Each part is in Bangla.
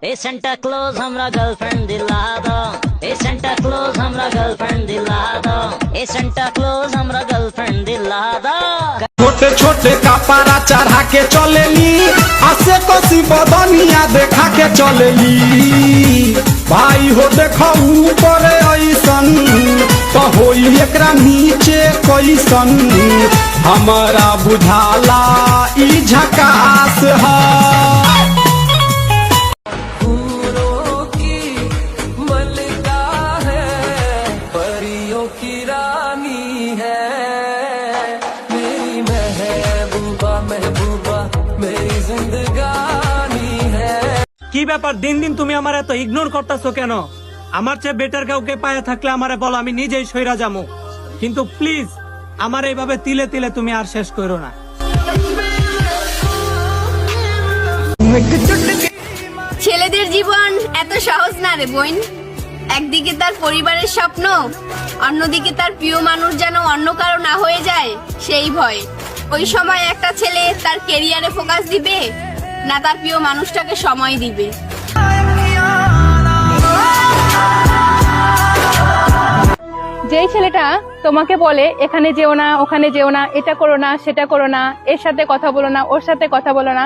ए सेंटा क्लोज हमरा गर्लफ्रेंड दिला दो, ए सेंटा क्लोज हमरा गर्लफ्रेंड दिला दो, ए सेंटा क्लोज हमरा गर्लफ्रेंड दिला दो। छोटे छोटे कपड़ा चढ़ा के चलेली, आसे कोसी बदनिया देखा के चलेली। भाई हो देखो ऊपर ऐसन तो होई एकरा नीचे कैसन, हमारा बुझाला ई झकास है। की रानी है मेरी महबूबा, महबूबा मेरी जिंदगानी है। কি ব্যাপার দিন দিন তুমি আমার এত ইগনোর করতেছো কেন? আমার চেয়ে বেটার কাউকে পায়ে থাকলে আমারে বলো, আমি নিজেই সইরা যাবো। কিন্তু প্লিজ আমার এইভাবে তিলে তিলে তুমি আর শেষ করো না। ছেলেদের জীবন এত সহজ না রে বোন। একদিকে তার পরিবারের স্বপ্ন, অন্যদিকে তার প্রিয় মানুষ যেন অন্য কারো না হয়ে যায় সেই ভয়। ওই সময় একটা ছেলে তার ক্যারিয়ারে ফোকাস দিবে না তার প্রিয় মানুষটাকে সময় দিবে। যেই ছেলেটা তোমাকে বলে এখানে যেও না, ওখানে যেও না, এটা করো না, সেটা করো না, এর সাথে কথা বলো না, ওর সাথে কথা বলো না,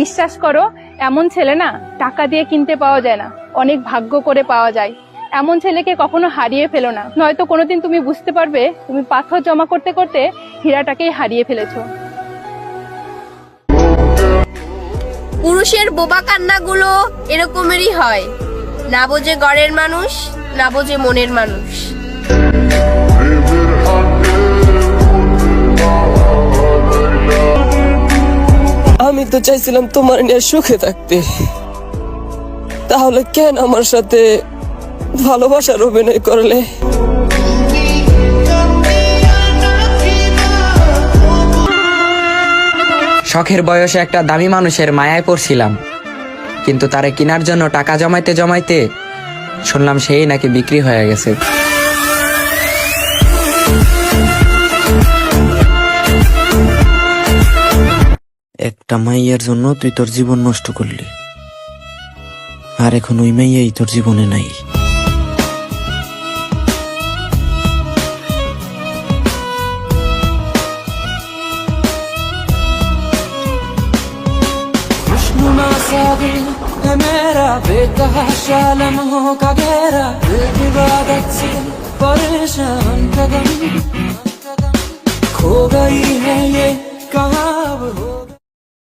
বিশ্বাস করো এমন ছেলে না টাকা দিয়ে কিনতে পাওয়া যায় না, অনেক ভাগ্য করে পাওয়া যায়। এমন ছেলেকে কখনো হারিয়ে ফেলো না, নয়তো কোনোদিন তুমি বুঝতে পারবে তুমি পাথর জমা করতে করতে হীরাটাকেই হারিয়ে ফেলেছো। পুরুষের বোবা কান্নাগুলো এরকমেরই হয়, না বোঝে ঘরের মানুষ, না বোঝে মনের মানুষ। আমি তো চাইছিলাম তোমার নিয়ে সুখে থাকতে, তাহলে কেন আমার সাথে ভালোবাসার অভিনয় করলে? শখের বয়সে একটা দামি মানুষের মায়ায় পড়ছিলাম, কিন্তু তারে কেনার জন্য টাকা জমাইতে জমাইতে শুনলাম সেই নাকি বিক্রি হয়ে গেছে। একটা মাইয়ার জন্য তুই তোর জীবন নষ্ট করলি, আর এখন ওই মাইয়াই তোর জীবনে নাই। मेरा बेतहाशा लम्हों का गहरा इबादत से परेशान कदम खो गई है ये कहाँ अब हो।